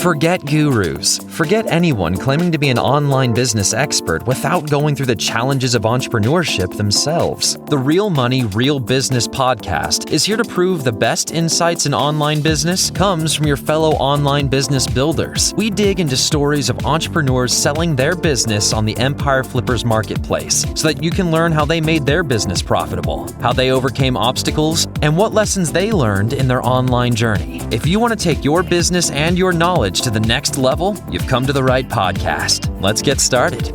Forget gurus. Forget anyone claiming to be an online business expert without going through the challenges of entrepreneurship themselves. The Real Money, Real Business podcast is here to prove the best insights in online business comes from your fellow online business builders. We dig into stories of entrepreneurs selling their business on the Empire Flippers marketplace so that you can learn how they made their business profitable, how they overcame obstacles, and what lessons they learned in their online journey. If you want to take your business and your knowledge to the next level, you've come to the right podcast. Let's get started.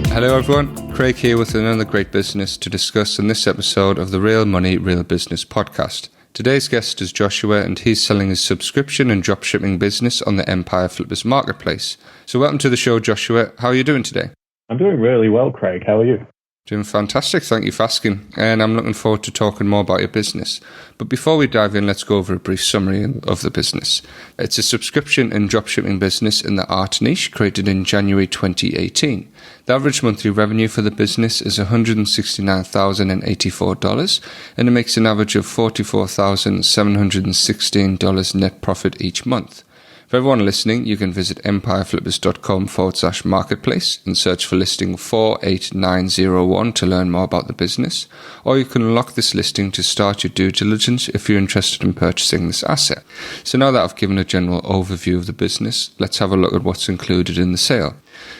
Hello everyone, Craig here with another great business to discuss in this episode of the Real Money, Real Business podcast. Today's guest is Joshua and he's selling his subscription and dropshipping business on the Empire Flippers marketplace. So welcome to the show, Joshua. How are you doing today? I'm doing really well, Craig. How are you? Doing fantastic, thank you for asking, and I'm looking forward to talking more about your business. But before we dive in, let's go over a brief summary of the business. It's a subscription and dropshipping business in the art niche created in January 2018. The average monthly revenue for the business is $169,084, and it makes an average of $44,716 net profit each month. For everyone listening, you can visit empireflippers.com/marketplace and search for listing 48901 to learn more about the business, or you can unlock this listing to start your due diligence if you're interested in purchasing this asset. So now that I've given a general overview of the business, let's have a look at what's included in the sale.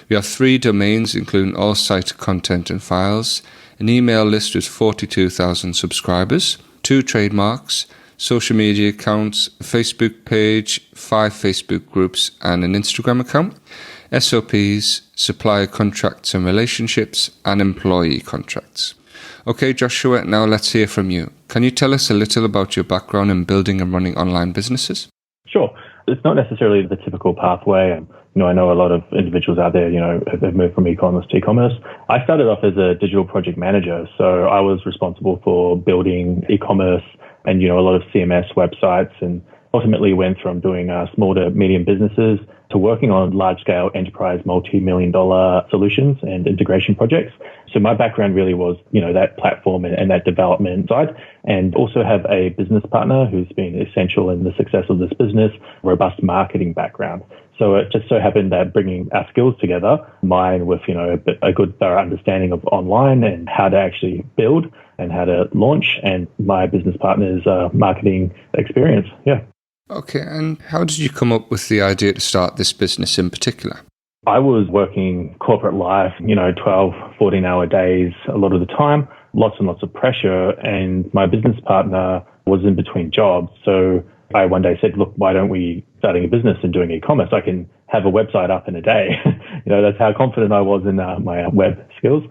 We have 3 domains including all site content and files, an email list with 42,000 subscribers, 2 trademarks, social media accounts, a Facebook page, 5 Facebook groups, and an Instagram account, SOPs, supplier contracts and relationships, and employee contracts. Okay, Joshua, now let's hear from you. Can you tell us a little about your background in building and running online businesses? Sure. It's not necessarily the typical pathway. I know a lot of individuals out there, have moved from e-commerce to e-commerce. I started off as a digital project manager. So I was responsible for building e-commerce and, a lot of CMS websites, and ultimately went from doing small to medium businesses to working on large-scale enterprise multi-million-dollar solutions and integration projects. So my background really was, that platform and that development side, and also have a business partner who's been essential in the success of this business, robust marketing background. So it just so happened that bringing our skills together, mine with, a good thorough understanding of online and how to actually build and how to launch, and my business partner's marketing experience. Yeah. Okay, and how did you come up with the idea to start this business in particular? I was working corporate life, 12, 14-hour days a lot of the time, lots and lots of pressure, and my business partner was in between jobs. So I one day said, look, why don't we starting a business and doing e-commerce? I can have a website up in a day. That's how confident I was in my web skills.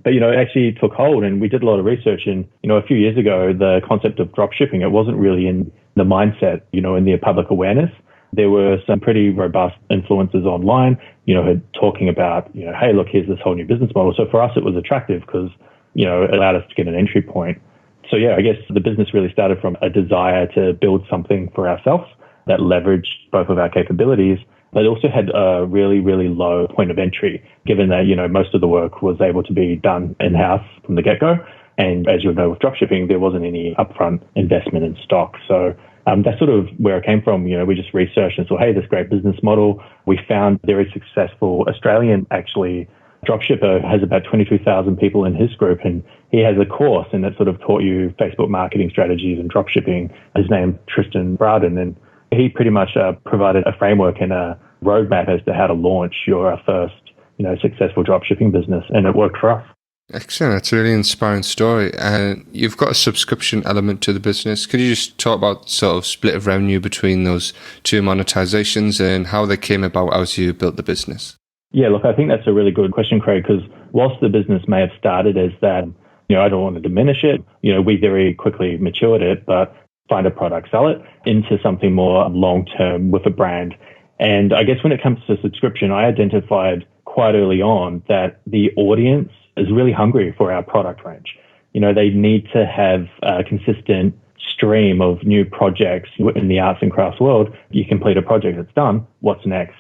But, it actually took hold, and we did a lot of research. And, a few years ago, the concept of drop shipping, it wasn't really in the mindset, in the public awareness. There were some pretty robust influencers online, talking about, hey, look, here's this whole new business model. So for us, it was attractive because, it allowed us to get an entry point. So, I guess the business really started from a desire to build something for ourselves that leveraged both of our capabilities, but also had a really, really low point of entry, given that, most of the work was able to be done in-house from the get-go. And as you'll know, with dropshipping, there wasn't any upfront investment in stock. So that's sort of where it came from. We just researched and saw, hey, this great business model. We found very successful Australian, actually, dropshipper has about 22,000 people in his group, and he has a course, and that sort of taught you Facebook marketing strategies and dropshipping. His name, Tristan Braden, and he pretty much provided a framework and a roadmap as to how to launch your first, successful dropshipping business, and it worked for us. Excellent. That's a really inspiring story. And you've got a subscription element to the business. Could you just talk about sort of split of revenue between those 2 monetizations and how they came about as you built the business? Yeah, look, I think that's a really good question, Craig, because whilst the business may have started as that, I don't want to diminish it, we very quickly matured it, but find a product, sell it into something more long-term with a brand. And I guess when it comes to subscription, I identified quite early on that the audience is really hungry for our product range. They need to have a consistent stream of new projects in the arts and crafts world. You complete a project, it's done. What's next?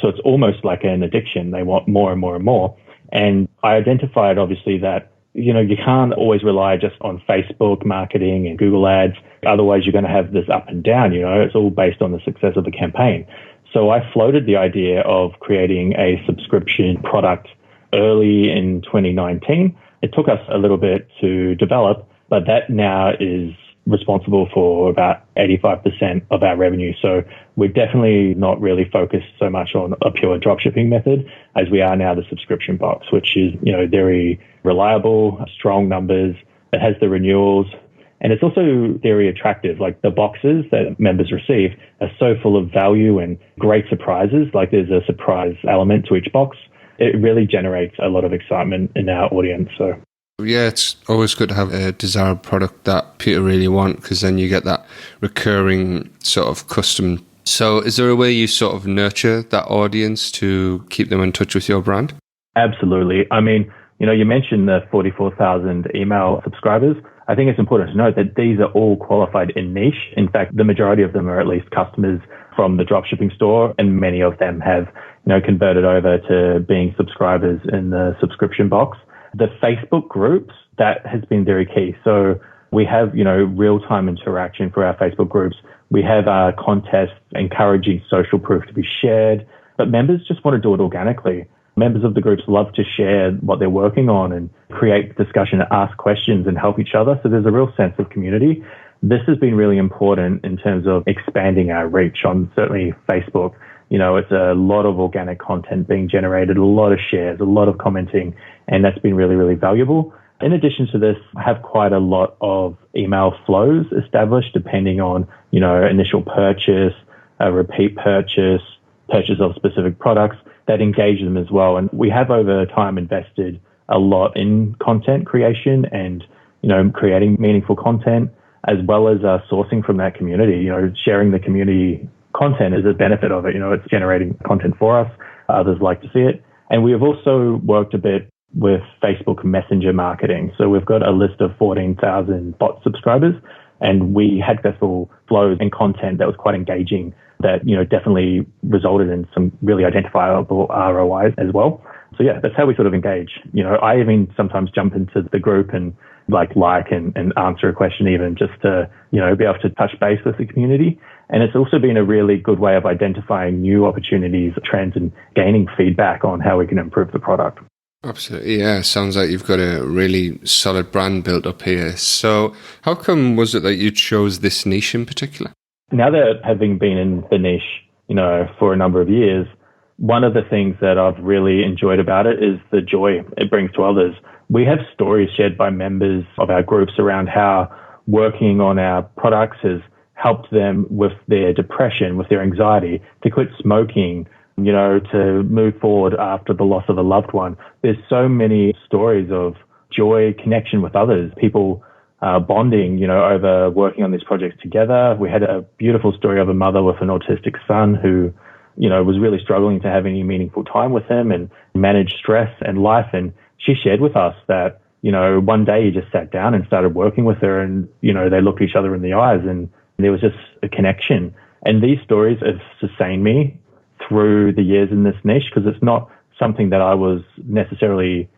So it's almost like an addiction. They want more and more and more. And I identified, obviously, that you can't always rely just on Facebook marketing and Google ads. Otherwise, you're going to have this up and down, it's all based on the success of the campaign. So I floated the idea of creating a subscription product early in 2019. It took us a little bit to develop, but that now is responsible for about 85% of our revenue. So we're definitely not really focused so much on a pure dropshipping method as we are now the subscription box, which is, very reliable, strong numbers. It has the renewals, and it's also very attractive. Like the boxes that members receive are so full of value and great surprises. Like there's a surprise element to each box. It really generates a lot of excitement in our audience. So yeah, it's always good to have a desirable product that people really want, because then you get that recurring sort of custom. So is there a way you sort of nurture that audience to keep them in touch with your brand? Absolutely. I mean, you mentioned the 44,000 email subscribers. I think it's important to note that these are all qualified in niche. In fact, the majority of them are at least customers from the dropshipping store, and many of them have, converted over to being subscribers in the subscription box. The Facebook groups, that has been very key. So we have, real-time interaction for our Facebook groups. We have contests encouraging social proof to be shared, but members just want to do it organically. Members of the groups love to share what they're working on and create discussion, ask questions and help each other. So there's a real sense of community. This has been really important in terms of expanding our reach on certainly Facebook. It's a lot of organic content being generated, a lot of shares, a lot of commenting, and that's been really, really valuable. In addition to this, I have quite a lot of email flows established depending on, initial purchase, a repeat purchase of specific products that engage them as well. And we have over time invested a lot in content creation and, creating meaningful content, as well as sourcing from that community. Sharing the community content is a benefit of it. It's generating content for us. Others like to see it. And we have also worked a bit with Facebook Messenger marketing. So we've got a list of 14,000 bot subscribers, and we had successful flows and content that was quite engaging that, definitely resulted in some really identifiable ROIs as well. So yeah, that's how we sort of engage. I even sometimes jump into the group and like and answer a question even just to, be able to touch base with the community. And it's also been a really good way of identifying new opportunities, trends, and gaining feedback on how we can improve the product. Absolutely, yeah. Sounds like you've got a really solid brand built up here. So how come was it that you chose this niche in particular? Now that having been in the niche, for a number of years, one of the things that I've really enjoyed about it is the joy it brings to others. We have stories shared by members of our groups around how working on our products has helped them with their depression, with their anxiety, to quit smoking, to move forward after the loss of a loved one. There's so many stories of joy, connection with others, people bonding, over working on these projects together. We had a beautiful story of a mother with an autistic son who, was really struggling to have any meaningful time with him and manage stress and life. And she shared with us that, one day he just sat down and started working with her, and, they looked each other in the eyes and there was just a connection. And these stories have sustained me through the years in this niche, because it's not something that I was necessarily,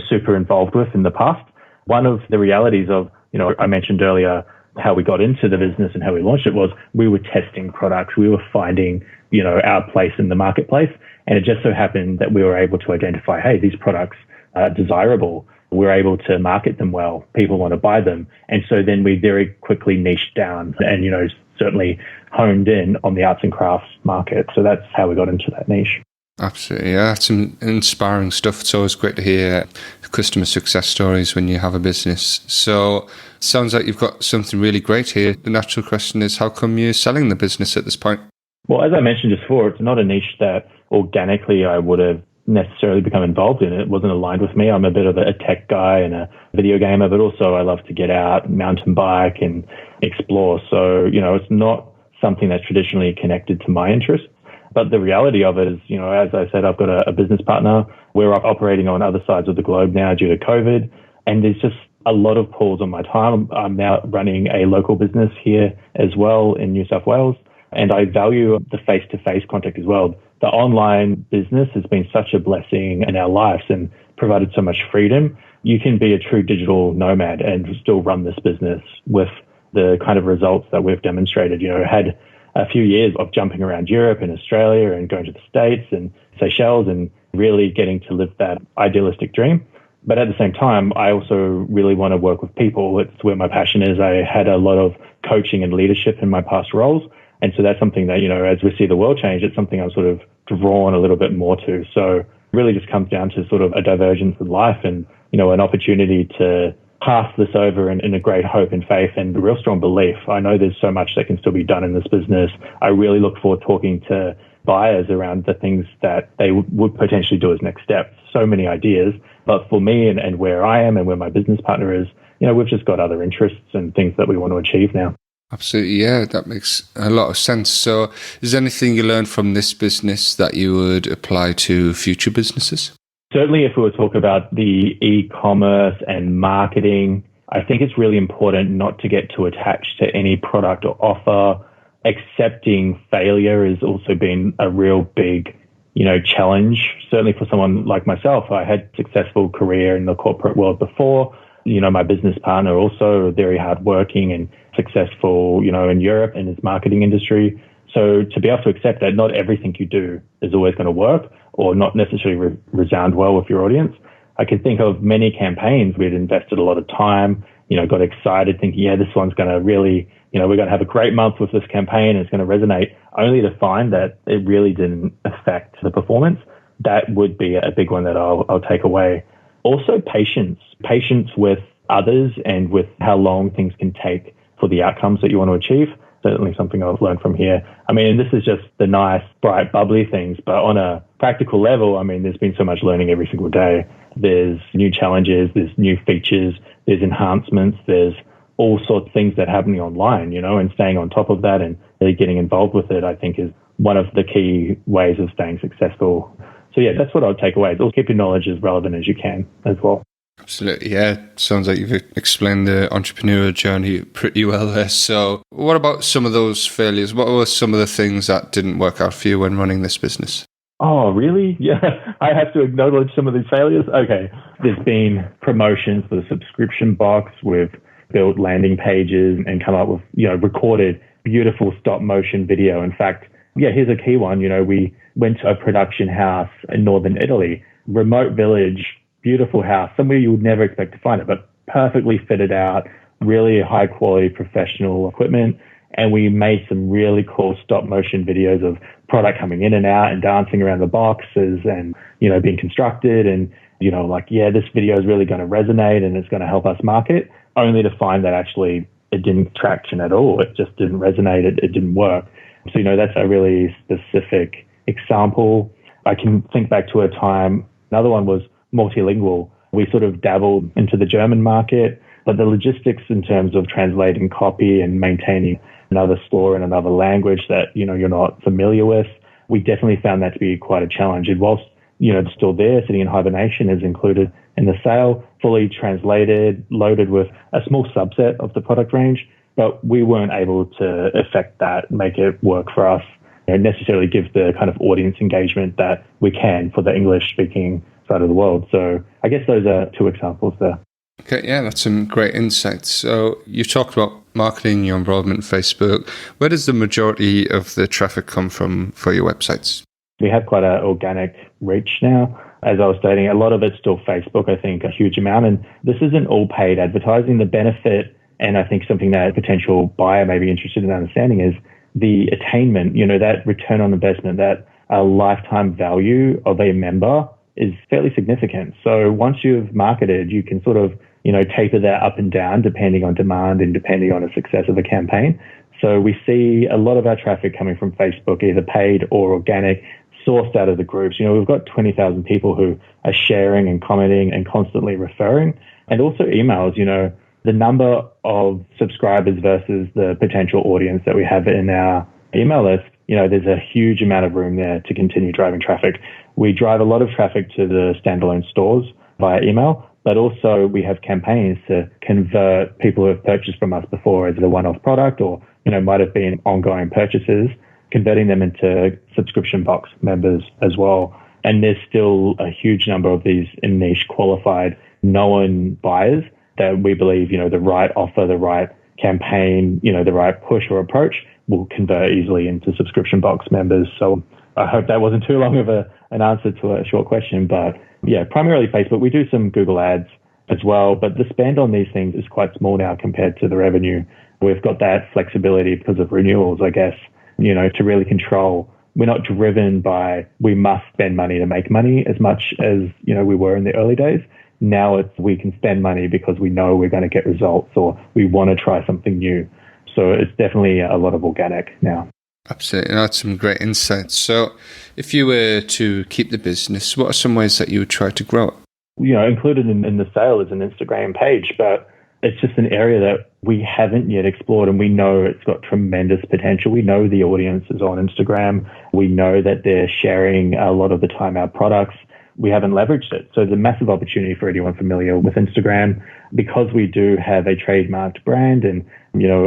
super involved with in the past. One of the realities of, I mentioned earlier how we got into the business and how we launched it was we were testing products. We were finding, our place in the marketplace. And it just so happened that we were able to identify, hey, these products are desirable. We're able to market them well. People want to buy them. And so then we very quickly niched down and, certainly honed in on the arts and crafts market. So that's how we got into that niche. Absolutely. Yeah, that's some inspiring stuff. It's always great to hear customer success stories when you have a business. So it sounds like you've got something really great here. The natural question is, how come you're selling the business at this point? Well, as I mentioned just before, it's not a niche that organically I would have necessarily become involved in. It wasn't aligned with me. I'm a bit of a tech guy and a video gamer, but also I love to get out, mountain bike and explore. So, it's not something that's traditionally connected to my interests. But the reality of it is, as I said, I've got a business partner. We're operating on other sides of the globe now due to COVID. And there's just a lot of pulls on my time. I'm now running a local business here as well in New South Wales. And I value the face-to-face contact as well. The online business has been such a blessing in our lives and provided so much freedom. You can be a true digital nomad and still run this business with the kind of results that we've demonstrated. Had a few years of jumping around Europe and Australia and going to the States and Seychelles and really getting to live that idealistic dream. But at the same time, I also really want to work with people. It's where my passion is. I had a lot of coaching and leadership in my past roles. And so that's something that, as we see the world change, it's something I'm sort of drawn a little bit more to. So it really just comes down to sort of a divergence in life and, an opportunity to pass this over in a great hope and faith and a real strong belief. I know there's so much that can still be done in this business. I really look forward to talking to buyers around the things that they would potentially do as next steps. So many ideas. But for me and where I am and where my business partner is, we've just got other interests and things that we want to achieve now. Absolutely, yeah, that makes a lot of sense. So is there anything you learned from this business that you would apply to future businesses? Certainly, if we were to talk about the e-commerce and marketing, I think it's really important not to get too attached to any product or offer. Accepting failure has also been a real big, challenge. Certainly for someone like myself, I had a successful career in the corporate world before. My business partner also very hardworking and successful, in Europe in his marketing industry. So to be able to accept that not everything you do is always going to work or not necessarily resound well with your audience. I can think of many campaigns we'd invested a lot of time, got excited thinking, yeah, this one's going to really, we're going to have a great month with this campaign and it's going to resonate, only to find that it really didn't affect the performance. That would be a big one that I'll take away. Also, patience with others and with how long things can take for the outcomes that you want to achieve. Certainly something I've learned from here. And this is just the nice, bright, bubbly things, but on a practical level, there's been so much learning every single day. There's new challenges, there's new features, there's enhancements, there's all sorts of things that are happening online, and staying on top of that and really getting involved with it, I think is one of the key ways of staying successful. So yeah, that's what I'll take away. Is keep your knowledge as relevant as you can as well. Absolutely, yeah. Sounds like you've explained the entrepreneurial journey pretty well there. So what about some of those failures? What were some of the things that didn't work out for you when running this business? Oh, really? Yeah, I have to acknowledge some of these failures. Okay, there's been promotions for the subscription box. We've built landing pages and come up with, recorded beautiful stop motion video. In fact, here's a key one. We went to a production house in northern Italy, remote village, beautiful house, somewhere you would never expect to find it, but perfectly fitted out, really high quality professional equipment. And we made some really cool stop motion videos of product coming in and out and dancing around the boxes and, being constructed and, this video is really going to resonate and it's going to help us market, only to find that actually it didn't traction at all. It just didn't resonate. It didn't work. So, that's a really specific example. I can think back to a time, another one was multilingual. We sort of dabbled into the German market, but the logistics in terms of translating copy and maintaining another store in another language that, you're not familiar with, we definitely found that to be quite a challenge. And whilst, it's still there, sitting in hibernation is included in the sale, fully translated, loaded with a small subset of the product range, but we weren't able to affect that, make it work for us, necessarily give the kind of audience engagement that we can for the English-speaking side of the world. So I guess those are two examples there. Okay, yeah, that's some great insights. So you talked about marketing, your involvement in Facebook. Where does the majority of the traffic come from for your websites? We have quite an organic reach now. As I was stating, a lot of it's still Facebook, I think a huge amount. And this isn't all paid advertising. The benefit, and I think something that a potential buyer may be interested in understanding, is the attainment, that return on investment, that lifetime value of a member is fairly significant. So once you've marketed, you can sort of, taper that up and down depending on demand and depending on the success of a campaign. So we see a lot of our traffic coming from Facebook, either paid or organic, sourced out of the groups. We've got 20,000 people who are sharing and commenting and constantly referring, and also emails. The number of subscribers versus the potential audience that we have in our email list, there's a huge amount of room there to continue driving traffic. We drive a lot of traffic to the standalone stores via email, but also we have campaigns to convert people who have purchased from us before as a one-off product or, might have been ongoing purchases, converting them into subscription box members as well. And there's still a huge number of these niche qualified known buyers that we believe, the right offer, the right campaign, the right push or approach will convert easily into subscription box members. So I hope that wasn't too long of an answer to a short question, but yeah, primarily Facebook. We do some Google ads as well, but the spend on these things is quite small now compared to the revenue. We've got that flexibility because of renewals, I guess, to really control. We're not driven by we must spend money to make money as much as, we were in the early days. Now we can spend money because we know we're going to get results or we want to try something new. So it's definitely a lot of organic now. Absolutely. That's some great insights. So if you were to keep the business, what are some ways that you would try to grow it? Included in the sale is an Instagram page, but it's just an area that we haven't yet explored, and we know it's got tremendous potential. We know the audience is on Instagram. We know that they're sharing a lot of the time our products. We haven't leveraged it. So there's a massive opportunity for anyone familiar with Instagram because we do have a trademarked brand and,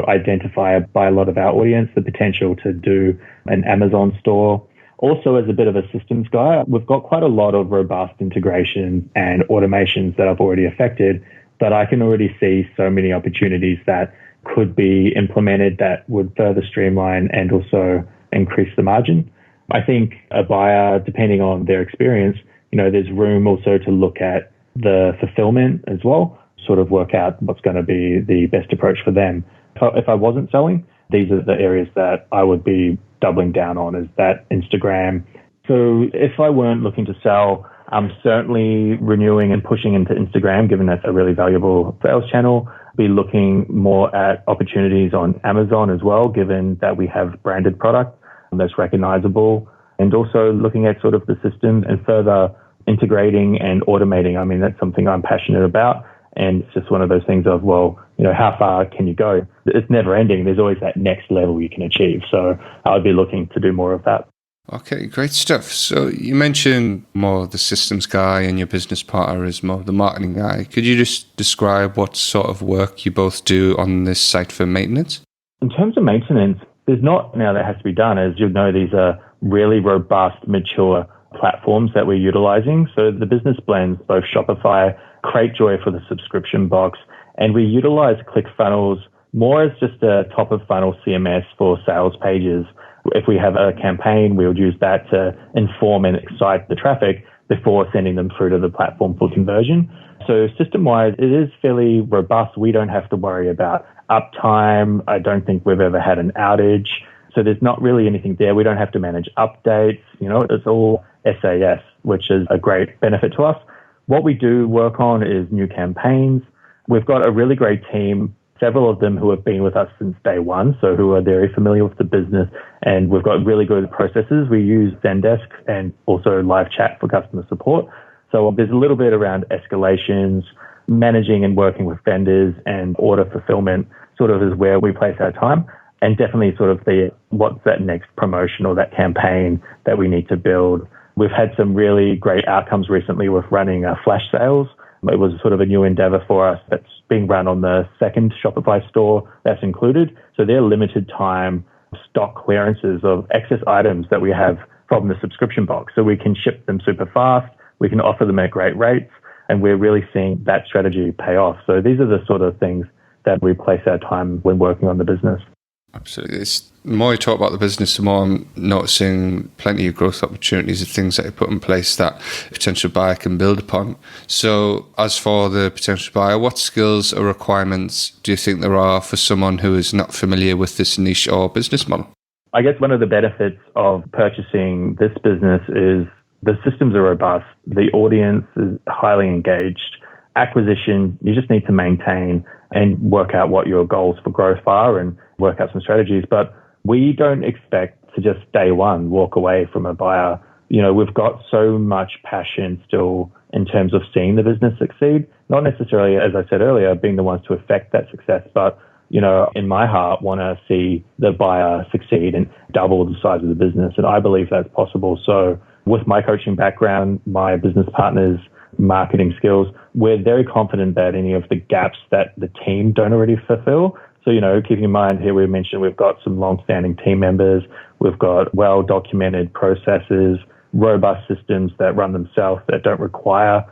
identify by a lot of our audience, the potential to do an Amazon store. Also, as a bit of a systems guy, we've got quite a lot of robust integration and automations that I've already affected, but I can already see so many opportunities that could be implemented that would further streamline and also increase the margin. I think a buyer, depending on their experience, there's room also to look at the fulfillment as well, sort of work out what's going to be the best approach for them. If I wasn't selling, these are the areas that I would be doubling down on, is that Instagram. So if I weren't looking to sell, I'm certainly renewing and pushing into Instagram, given that's a really valuable sales channel. Be looking more at opportunities on Amazon as well, given that we have branded product that's recognizable, and also looking at sort of the systems and further integrating and automating. I mean, that's something I'm passionate about. And it's just one of those things of, how far can you go? It's never ending. There's always that next level you can achieve. So I would be looking to do more of that. Okay, great stuff. So you mentioned more the systems guy and your business partner is more the marketing guy. Could you just describe what sort of work you both do on this site for maintenance? In terms of maintenance, there's not now that has to be done. As you know, these are really robust, mature platforms that we're utilizing. So the business blends both Shopify, Cratejoy for the subscription box, and we utilize ClickFunnels more as just a top of funnel CMS for sales pages. If we have a campaign, we'll use that to inform and excite the traffic before sending them through to the platform for conversion. So system-wise, it is fairly robust. We don't have to worry about uptime. I don't think we've ever had an outage. So there's not really anything there. We don't have to manage updates. It's all SAS, which is a great benefit to us. What we do work on is new campaigns. We've got a really great team, several of them who have been with us since day one, so who are very familiar with the business, and we've got really good processes. We use Zendesk and also live chat for customer support. So there's a little bit around escalations, managing and working with vendors, and order fulfillment sort of is where we place our time. And definitely sort of what's that next promotion or that campaign that we need to build. We've had some really great outcomes recently with running flash sales. It was sort of a new endeavor for us that's being run on the second Shopify store that's included. So they're limited time stock clearances of excess items that we have from the subscription box. So we can ship them super fast. We can offer them at great rates. And we're really seeing that strategy pay off. So these are the sort of things that we place our time when working on the business. Absolutely. The more you talk about the business, the more I'm noticing plenty of growth opportunities and things that you put in place that a potential buyer can build upon. So as for the potential buyer, what skills or requirements do you think there are for someone who is not familiar with this niche or business model? I guess one of the benefits of purchasing this business is the systems are robust. The audience is highly engaged. Acquisition, you just need to maintain and work out what your goals for growth are and work out some strategies. But we don't expect to just day one walk away from a buyer. We've got so much passion still in terms of seeing the business succeed, not necessarily, as I said earlier, being the ones to affect that success, but in my heart, want to see the buyer succeed and double the size of the business. And I believe that's possible. So with my coaching background, my business partners, marketing skills, we're very confident that any of the gaps that the team don't already fulfill. So, keeping in mind here, we mentioned we've got some long-standing team members. We've got well-documented processes. robust systems that run themselves, that don't require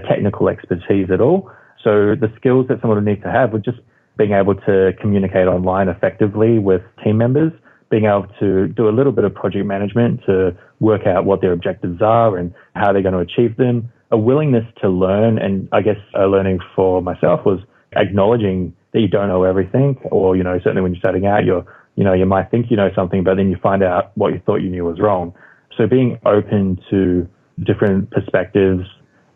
technical expertise at all. So the skills that someone would need to have would just being able to communicate online effectively with team members, being able to do a little bit of project management to work out what their objectives are and how they're going to achieve them, a willingness to learn. And I guess a learning for myself was acknowledging that you don't know everything, or, certainly when you're starting out, you might think you know something, but then you find out what you thought you knew was wrong. So being open to different perspectives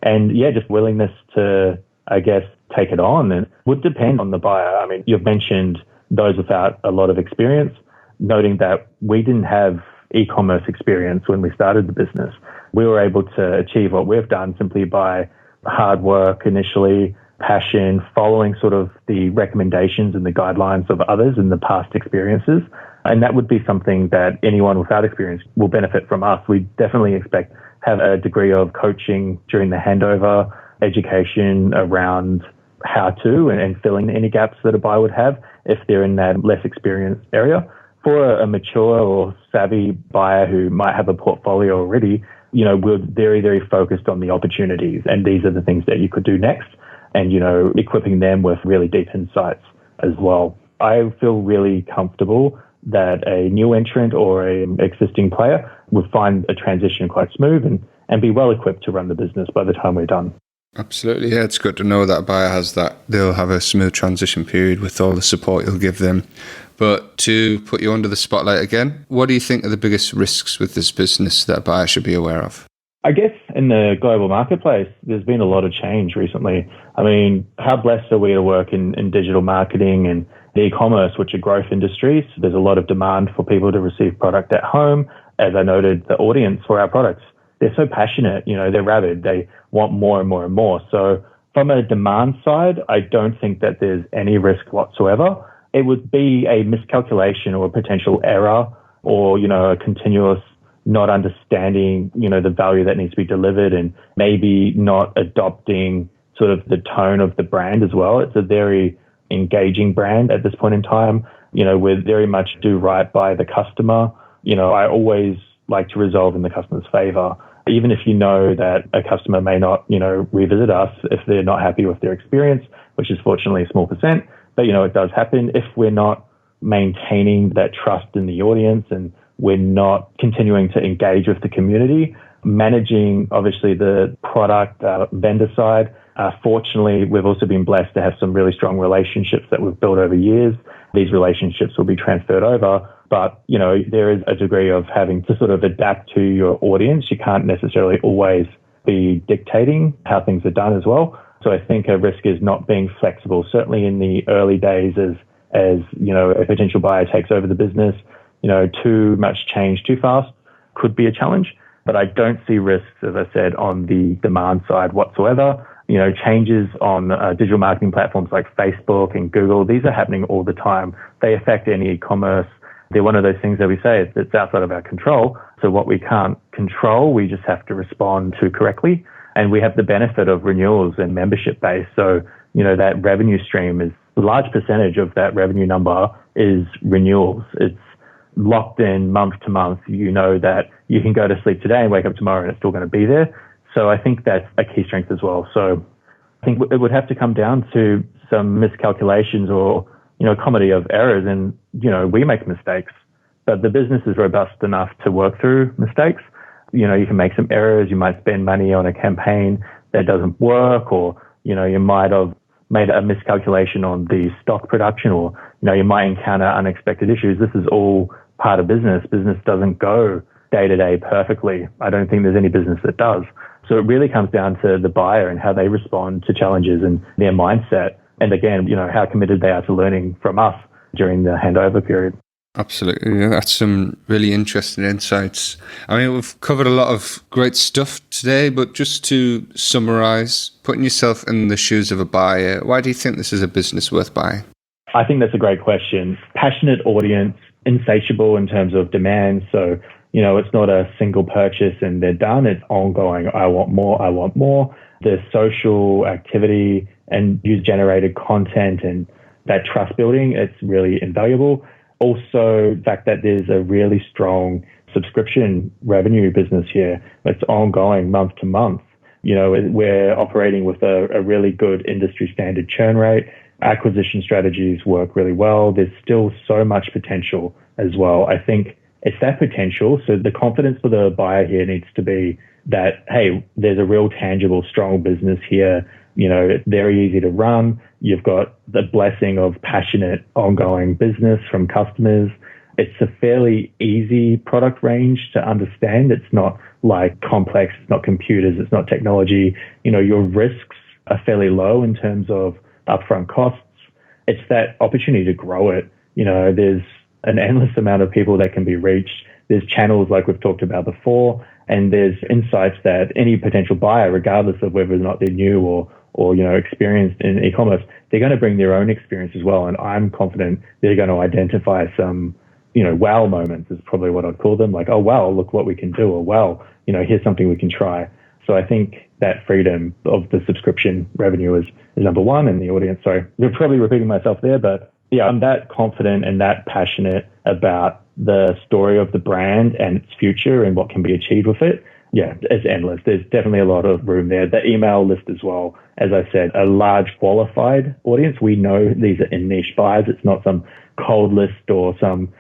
and just willingness to, I guess, take it on, and would depend on the buyer. I mean, you've mentioned those without a lot of experience, noting that we didn't have e-commerce experience when we started the business. We were able to achieve what we've done simply by hard work initially, passion, following sort of the recommendations and the guidelines of others in the past experiences. And that would be something that anyone without experience will benefit from us. We definitely expect have a degree of coaching during the handover, education around how to and filling any gaps that a buyer would have if they're in that less experienced area. For a mature or savvy buyer who might have a portfolio already, we're very, very focused on the opportunities. And these are the things that you could do next, and, equipping them with really deep insights as well. I feel really comfortable that a new entrant or an existing player would find a transition quite smooth and be well equipped to run the business by the time we're done. Absolutely. Yeah, it's good to know that a buyer has that. They'll have a smooth transition period with all the support you'll give them. But to put you under the spotlight again, what do you think are the biggest risks with this business that a buyer should be aware of? I guess in the global marketplace, there's been a lot of change recently. I mean, how blessed are we to work in digital marketing and the e-commerce, which are growth industries? There's a lot of demand for people to receive product at home. As I noted, the audience for our products, they're so passionate, they're rabid. They want more and more and more. So from a demand side, I don't think that there's any risk whatsoever. It would be a miscalculation or a potential error or, a continuous not understanding, the value that needs to be delivered and maybe not adopting sort of the tone of the brand as well. It's a very engaging brand at this point in time. We very much do right by the customer. I always like to resolve in the customer's favor. Even if you know that a customer may not, revisit us if they're not happy with their experience, which is fortunately a small percent, but, it does happen. If we're not maintaining that trust in the audience and we're not continuing to engage with the community, managing, obviously, the product vendor side. Fortunately, we've also been blessed to have some really strong relationships that we've built over years. These relationships will be transferred over. But, there is a degree of having to sort of adapt to your audience. You can't necessarily always be dictating how things are done as well. So I think a risk is not being flexible, certainly in the early days as a potential buyer takes over the business. Too much change too fast could be a challenge. But I don't see risks, as I said, on the demand side whatsoever. Changes on digital marketing platforms like Facebook and Google, these are happening all the time. They affect any e-commerce. They're one of those things that we say it's outside of our control. So what we can't control, we just have to respond to correctly. And we have the benefit of renewals and membership base. So, that revenue stream is a large percentage of that revenue number is renewals. It's locked in month to month. That you can go to sleep today and wake up tomorrow and it's still going to be there. So I think that's a key strength as well. So I think it would have to come down to some miscalculations or, comedy of errors. And, we make mistakes, but the business is robust enough to work through mistakes. You can make some errors. You might spend money on a campaign that doesn't work, or, you might have made a miscalculation on the stock production, or, you might encounter unexpected issues. This is all part of business. Business doesn't go day to day perfectly. I don't think there's any business that does. So it really comes down to the buyer and how they respond to challenges and their mindset. And again, how committed they are to learning from us during the handover period. Absolutely. Yeah, that's some really interesting insights. I mean, we've covered a lot of great stuff today, but just to summarize, putting yourself in the shoes of a buyer, why do you think this is a business worth buying? I think that's a great question. Passionate audience, insatiable in terms of demand. So, it's not a single purchase and they're done. It's ongoing. I want more. I want more. The social activity and user-generated content and that trust building, it's really invaluable. Also, the fact that there's a really strong subscription revenue business here. It's ongoing month to month. We're operating with a really good industry standard churn rate. Acquisition strategies work really well. There's still so much potential as well. I think it's that potential. So the confidence for the buyer here needs to be that, hey, there's a real tangible, strong business here. It's very easy to run. You've got the blessing of passionate, ongoing business from customers. It's a fairly easy product range to understand. It's not like complex. It's not computers. It's not technology. Your risks are fairly low in terms of upfront costs. It's that opportunity to grow it. There's an endless amount of people that can be reached. There's channels like we've talked about before, and there's insights that any potential buyer, regardless of whether or not they're new or experienced in e-commerce, they're going to bring their own experience as well. And I'm confident they're going to identify some, wow moments is probably what I'd call them. Like, oh, wow, look what we can do. Or, wow, here's something we can try. So I think that freedom of the subscription revenue is number one, and the audience. Sorry, I'm probably repeating myself there, but yeah, I'm that confident and that passionate about the story of the brand and its future and what can be achieved with it. Yeah, it's endless. There's definitely a lot of room there. The email list as well, as I said, a large qualified audience. We know these are in niche buyers. It's not some cold list or some,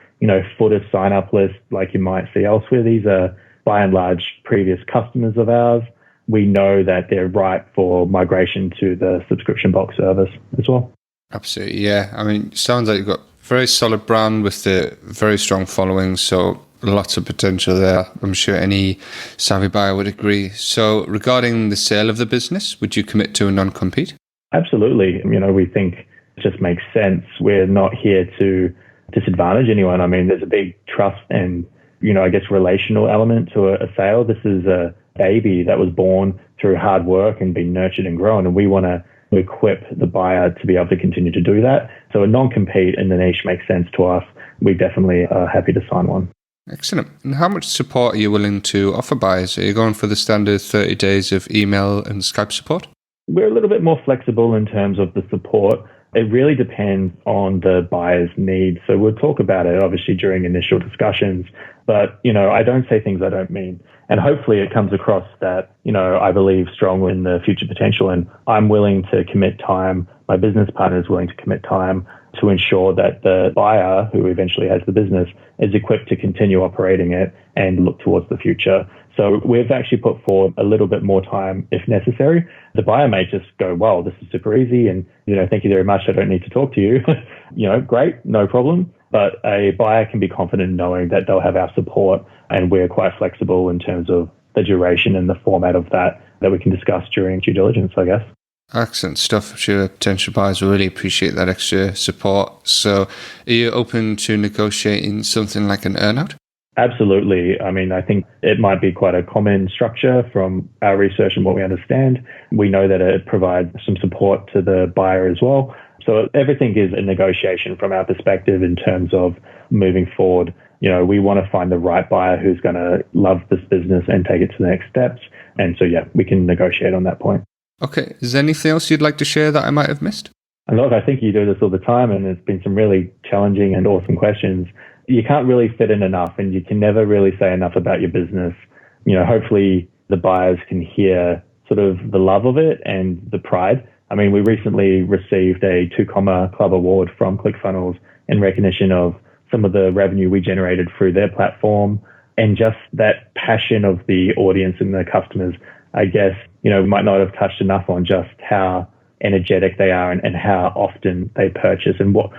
footer sign-up list like you might see elsewhere. These are, by and large, previous customers of ours. We know that they're ripe for migration to the subscription box service as well. Absolutely, yeah. I mean, it sounds like you've got a very solid brand with a very strong following, so lots of potential there. I'm sure any savvy buyer would agree. So regarding the sale of the business, would you commit to a non-compete? Absolutely. We think it just makes sense. We're not here to disadvantage anyone. I mean, there's a big trust and, relational element to a sale. This is a baby that was born through hard work and been nurtured and grown, and we want to equip the buyer to be able to continue to do that. So a non-compete in the niche makes sense to us. We definitely are happy to sign one. Excellent. And how much support are you willing to offer buyers? Are you going for the standard 30 days of email and Skype support? We're a little bit more flexible in terms of the support. It really depends on the buyer's needs. So we'll talk about it obviously during initial discussions, but I don't say things I don't mean. And hopefully it comes across that, I believe strongly in the future potential, and I'm willing to commit time. My business partner is willing to commit time to ensure that the buyer who eventually has the business is equipped to continue operating it and look towards the future. So we've actually put forward a little bit more time if necessary. The buyer may just go, well, this is super easy and, thank you very much. I don't need to talk to you. Great, no problem. But a buyer can be confident in knowing that they'll have our support, and we're quite flexible in terms of the duration and the format of that we can discuss during due diligence, I guess. Excellent stuff. I'm sure potential buyers will really appreciate that extra support. So are you open to negotiating something like an earnout? Absolutely. I mean, I think it might be quite a common structure from our research and what we understand. We know that it provides some support to the buyer as well. So everything is a negotiation from our perspective in terms of moving forward. We want to find the right buyer who's going to love this business and take it to the next steps. And so, yeah, we can negotiate on that point. Okay. Is there anything else you'd like to share that I might have missed? And look, I think you do this all the time, and it's been some really challenging and awesome questions. You can't really fit in enough, and you can never really say enough about your business. Hopefully the buyers can hear sort of the love of it and the pride. I mean, we recently received a 2 Club award from ClickFunnels in recognition of some of the revenue we generated through their platform, and just that passion of the audience and the customers. I guess, we might not have touched enough on just how energetic they are and how often they purchase, and what,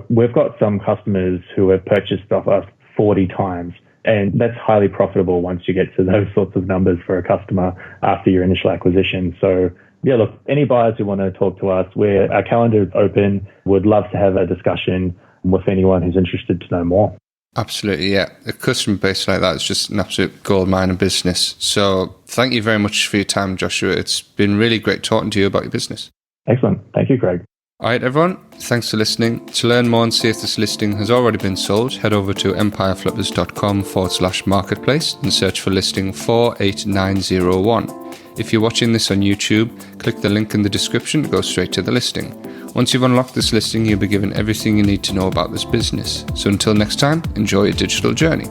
we've got some customers who have purchased off us 40 times, and that's highly profitable once you get to those sorts of numbers for a customer after your initial acquisition. So yeah, look, any buyers who want to talk to us, our calendar is open. Would love to have a discussion with anyone who's interested to know more. Absolutely, yeah. A customer base like that is just an absolute goldmine of business. So thank you very much for your time, Joshua. It's been really great talking to you about your business. Excellent. Thank you, Craig. All right, everyone. Thanks for listening. To learn more and see if this listing has already been sold, head over to empireflippers.com/marketplace and search for listing 48901. If you're watching this on YouTube, click the link in the description to go straight to the listing. Once you've unlocked this listing, you'll be given everything you need to know about this business. So until next time, enjoy your digital journey.